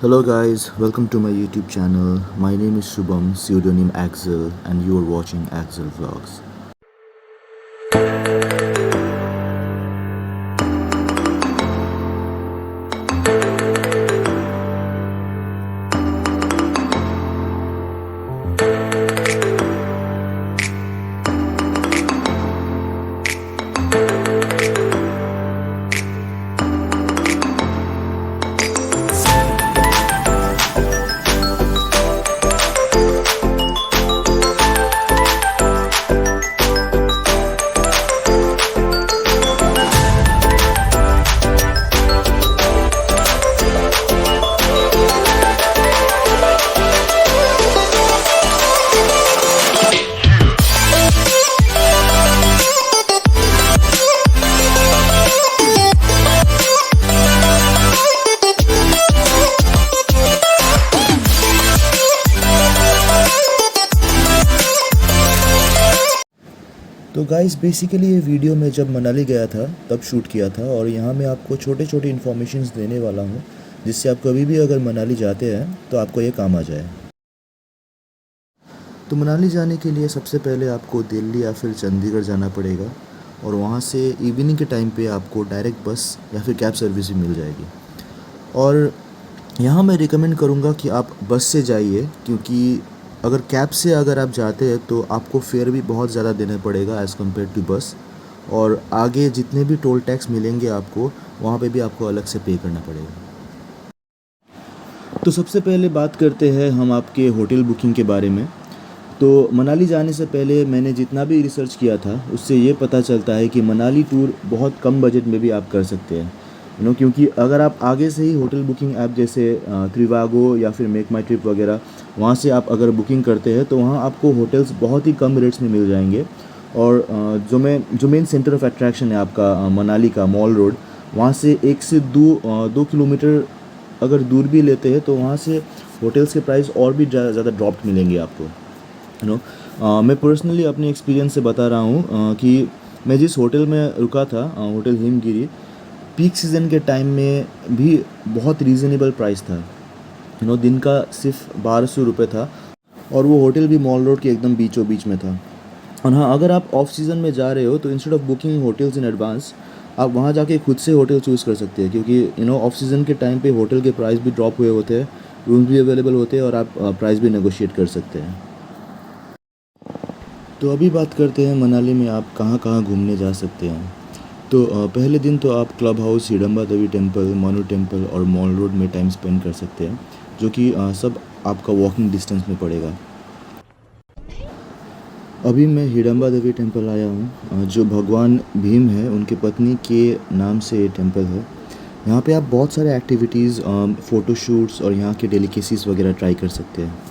Hello guys, welcome to my YouTube channel. My name is Shubham, pseudonym Axel, and you are watching Axel Vlogs. तो guys basically ये video मैं जब मनाली गया था तब shoot किया था और यहाँ मैं आपको छोटे छोटे इन्फॉर्मेशंस देने वाला हूँ जिससे आप कभी भी अगर मनाली जाते हैं तो आपको ये काम आ जाए। तो मनाली जाने के लिए सबसे पहले आपको दिल्ली या फिर चंडीगढ़ जाना पड़ेगा और वहाँ से इवनिंग के टाइम पे आपको डायरेक्ट बस या फिर कैब सर्विस भी मिल जाएगी। और यहाँ मैं रिकमेंड करूँगा कि आप बस से जाइए, क्योंकि अगर कैब से अगर आप जाते हैं तो आपको फेयर भी बहुत ज़्यादा देना पड़ेगा एज़ कम्पेयर टू बस, और आगे जितने भी टोल टैक्स मिलेंगे आपको वहाँ पे भी आपको अलग से पे करना पड़ेगा। तो सबसे पहले बात करते हैं हम आपके होटल बुकिंग के बारे में। तो मनाली जाने से पहले मैंने जितना भी रिसर्च किया था उससे ये पता चलता है कि मनाली टूर बहुत कम बजट में भी आप कर सकते हैं, क्योंकि अगर आप आगे से ही होटल बुकिंग ऐप जैसे ट्रिवागो या फिर मेक माई ट्रिप वगैरह वहाँ से आप अगर बुकिंग करते हैं तो वहाँ आपको होटल्स बहुत ही कम रेट्स में मिल जाएंगे। और जो मेन सेंटर ऑफ अट्रैक्शन है आपका मनाली का मॉल रोड, वहाँ से 1 से 2 किलोमीटर अगर दूर भी लेते हैं तो वहाँ से होटल्स के प्राइस और भी ज़्यादा ड्रॉप्ड मिलेंगे आपको। मैं पर्सनली अपने एक्सपीरियंस से बता रहा हूँ कि मैं जिस होटल में रुका था, होटल हिमगिरी, पीक सीज़न के टाइम में भी बहुत रीज़नेबल प्राइस था। दिन का सिर्फ 1200 रुपये था और वो होटल भी मॉल रोड के एकदम बीचों बीच में था। और हाँ, अगर आप ऑफ सीज़न में जा रहे हो तो instead of booking hotels in advance आप वहाँ जाके खुद से होटल चूज़ कर सकते हैं, क्योंकि ऑफ सीज़न के टाइम पे होटल के प्राइस भी ड्रॉप हुए होते हैं, रूम्स भी अवेलेबल होते हैं और आप प्राइस भी नेगोशिएट कर सकते हैं। तो अभी बात करते हैं मनाली में आप कहाँ कहाँ घूमने जा सकते हैं। तो पहले दिन तो आप क्लब हाउस, हिडम्बा देवी टेम्पल, मानू टेम्पल और मॉल रोड में टाइम स्पेंड कर सकते हैं, जो कि सब आपका वॉकिंग डिस्टेंस में पड़ेगा। अभी मैं हिडम्बा देवी टेम्पल आया हूँ, जो भगवान भीम है उनके पत्नी के नाम से ये टेम्पल है। यहाँ पे आप बहुत सारे एक्टिविटीज़, फ़ोटोशूट्स और यहाँ के डेलिकेसीज़ वगैरह ट्राई कर सकते हैं।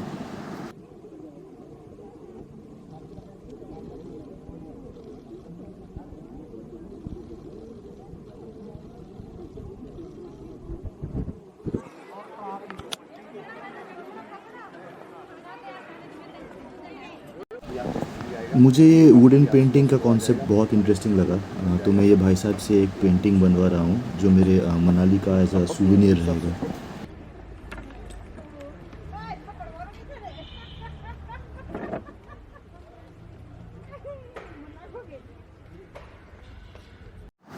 मुझे ये वुडन पेंटिंग का कॉन्सेप्ट बहुत इंटरेस्टिंग लगा, तो मैं ये भाई साहब से एक पेंटिंग बनवा रहा हूँ जो मेरे मनाली का एज अ सूवेनियर रहेगा।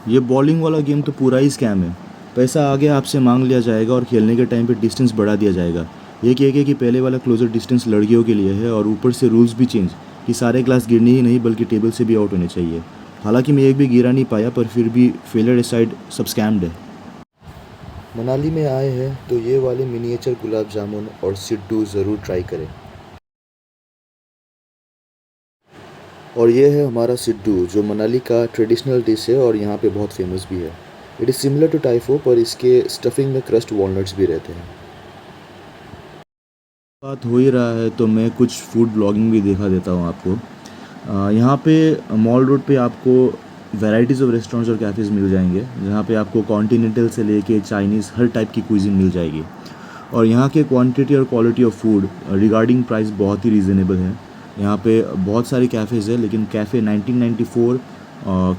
ये बॉलिंग वाला गेम तो पूरा ही स्कैम है। पैसा आगे आपसे मांग लिया जाएगा और खेलने के टाइम पे डिस्टेंस बढ़ा दिया जाएगा। ये कह के कि पहले वाला क्लोजर डिस्टेंस लड़कियों के लिए है, और ऊपर से रूल्स भी चेंज कि सारे ग्लास गिरने ही नहीं बल्कि टेबल से भी आउट होने चाहिए। हालांकि मैं एक भी गिरा नहीं पाया, पर फिर भी फेलियर असाइड सब स्कैम्ड है। मनाली में आए हैं तो ये वाले मिनिएचर गुलाब जामुन और सिड्डू ज़रूर ट्राई करें। और ये है हमारा सिड्डू, जो मनाली का ट्रेडिशनल डिश है और यहाँ पे बहुत फेमस भी है। इट इज़ सिमिलर टू टाइफो, पर इसके स्टफिंग में क्रस्ट वॉलनट्स भी रहते हैं। बात हो ही रहा है तो मैं कुछ फूड ब्लॉगिंग भी दिखा देता हूँ आपको। यहाँ पे मॉल रोड पे आपको वैराइटीज़ ऑफ रेस्टोरेंट्स और कैफ़ेज़ मिल जाएंगे, जहाँ पे आपको कॉन्टिनेंटल से लेके चाइनीज़ हर टाइप की कुइज़ीन मिल जाएगी। और यहाँ के क्वांटिटी और quality of food regarding price बहुत ही रीज़नेबल है। यहाँ पे बहुत सारे कैफ़ेज़ हैं, लेकिन कैफ़े 1994,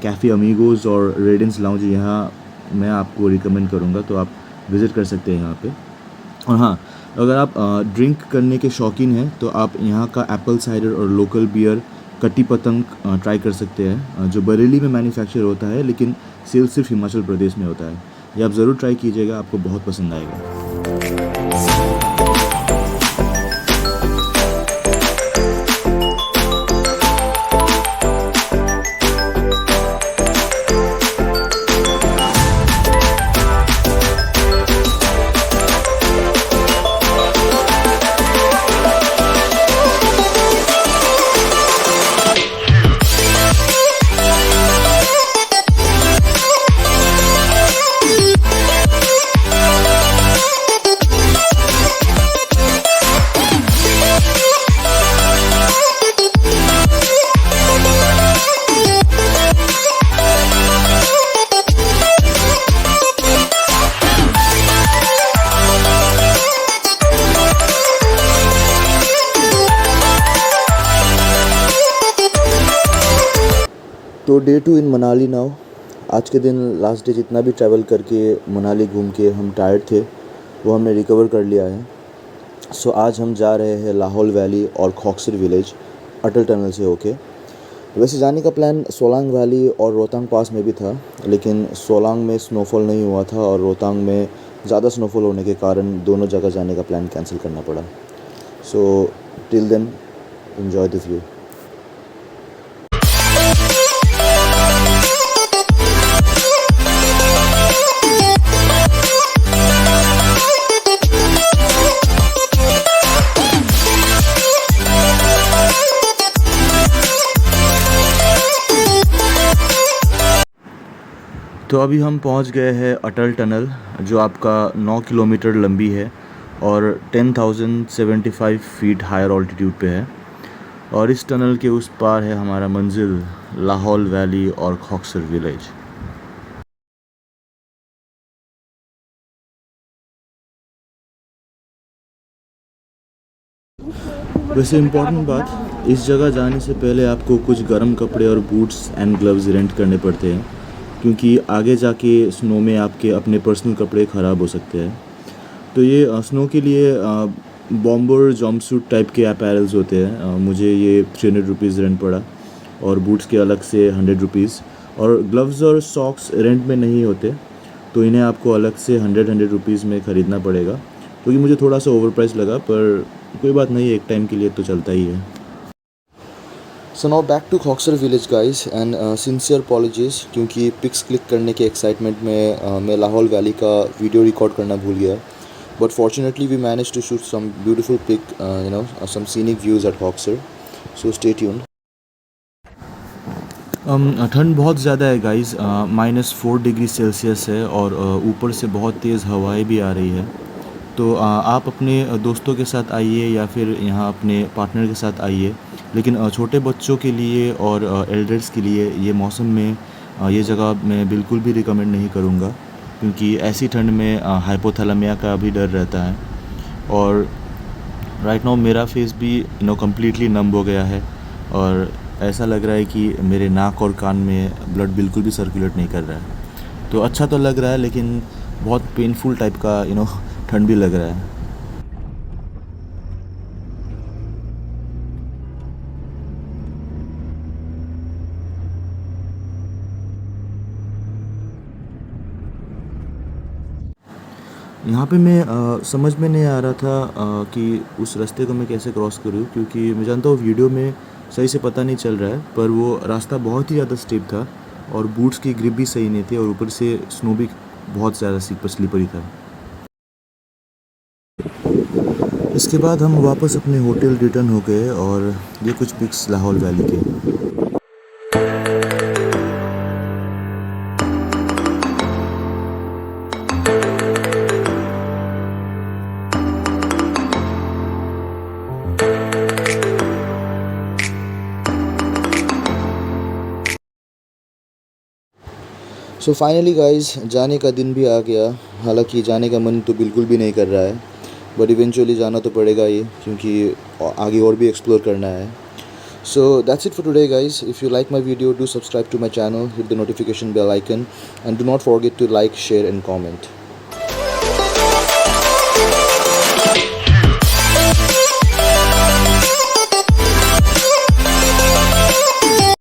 कैफ़े अमीगोज़ और रेडेंस लाउंज यहाँ मैं आपको रिकमेंड करूँगा, तो आप विज़िट कर सकते हैं यहाँ पे। और हाँ, अगर आप ड्रिंक करने के शौकीन हैं तो आप यहाँ का एप्पल साइडर और लोकल बियर कटी पतंग ट्राई कर सकते हैं, जो बरेली में मैन्युफैक्चर होता है लेकिन सेल सिर्फ हिमाचल प्रदेश में होता है। ये आप ज़रूर ट्राई कीजिएगा, आपको बहुत पसंद आएगा। तो डे 2 इन मनाली नाउ। आज के दिन लास्ट डे जितना भी ट्रैवल करके मनाली घूम के हम टायर्ड थे वो हमने रिकवर कर लिया है। सो आज हम जा रहे हैं लाहौल वैली और खॉक्सर विलेज अटल टनल से होके। वैसे जाने का प्लान सोलांग वैली और रोहतांग पास में भी था, लेकिन सोलांग में स्नोफॉल नहीं हुआ था और रोहतांग में ज़्यादा स्नोफॉल होने के कारण दोनों जगह जाने का प्लान कैंसिल करना पड़ा। So till then enjoy the view. तो अभी हम पहुंच गए हैं अटल टनल, जो आपका 9 किलोमीटर लंबी है और 10,075 फीट हायर ऑल्टीट्यूड पे है। और इस टनल के उस पार है हमारा मंजिल लाहौल वैली और खॉक्सर विलेज। वैसे इम्पॉर्टेंट बात, इस जगह जाने से पहले आपको कुछ गर्म कपड़े और बूट्स एंड ग्लव्स रेंट करने पड़ते हैं, क्योंकि आगे जाके स्नो में आपके अपने पर्सनल कपड़े ख़राब हो सकते हैं। तो ये स्नो के लिए बॉम्बर जॉम्पसूट टाइप के अपैरल्स होते हैं। मुझे ये 300 रुपीज़ रेंट पड़ा और बूट्स के अलग से 100 रुपीज़। और ग्लव्स और सॉक्स रेंट में नहीं होते, तो इन्हें आपको अलग से 100 रुपीज़ में ख़रीदना पड़ेगा, क्योंकि मुझे थोड़ा सा ओवर प्राइस लगा, पर कोई बात नहीं, एक टाइम के लिए तो चलता ही है। So now back to Khoksar village guys, and sincere apologies, क्योंकि पिक्स क्लिक करने के एक्साइटमेंट में मैं लाहौल वैली का वीडियो रिकॉर्ड करना भूल गया। But fortunately we manage to shoot some beautiful pic, some scenic views at Khoksar. So stay tuned. ठंड बहुत ज़्यादा है गाइस, -4 डिग्री सेल्सियस है और ऊपर से बहुत तेज़ हवाएं भी आ रही है। तो आप अपने दोस्तों के साथ आइए या फिर यहाँ अपने पार्टनर के साथ आइए, लेकिन छोटे बच्चों के लिए और एल्डर्स के लिए ये मौसम में ये जगह मैं बिल्कुल भी रिकमेंड नहीं करूँगा, क्योंकि ऐसी ठंड में हाइपोथैलेमिया का भी डर रहता है। और राइट नाउ मेरा फेस भी कम्प्लीटली नंब हो गया है और ऐसा लग रहा है कि मेरे नाक और कान में ब्लड बिल्कुल भी सर्कुलेट नहीं कर रहा है। तो अच्छा तो लग रहा है, लेकिन बहुत पेनफुल टाइप का ठंड भी लग रहा है। यहाँ पे मैं समझ में नहीं आ रहा था कि उस रास्ते को मैं कैसे क्रॉस करूँ, क्योंकि मैं जानता हूँ वीडियो में सही से पता नहीं चल रहा है, पर वो रास्ता बहुत ही ज़्यादा स्टीप था और बूट्स की ग्रिप भी सही नहीं थी और ऊपर से स्नो भी बहुत ज़्यादा स्लिपरी था। इसके बाद हम वापस अपने होटल रिटर्न हो गए और ये कुछ पिक्स लाहौल वैली के। सो फाइनली गाइस, जाने का दिन भी आ गया। हालांकि जाने का मन तो बिल्कुल भी नहीं कर रहा है, बट इवेंचुअली जाना तो पड़ेगा ही, क्योंकि आगे और भी एक्सप्लोर करना है। So that's it for today guys. If you like my video, do subscribe to my channel, hit the notification bell icon, and do not forget to like, share and comment.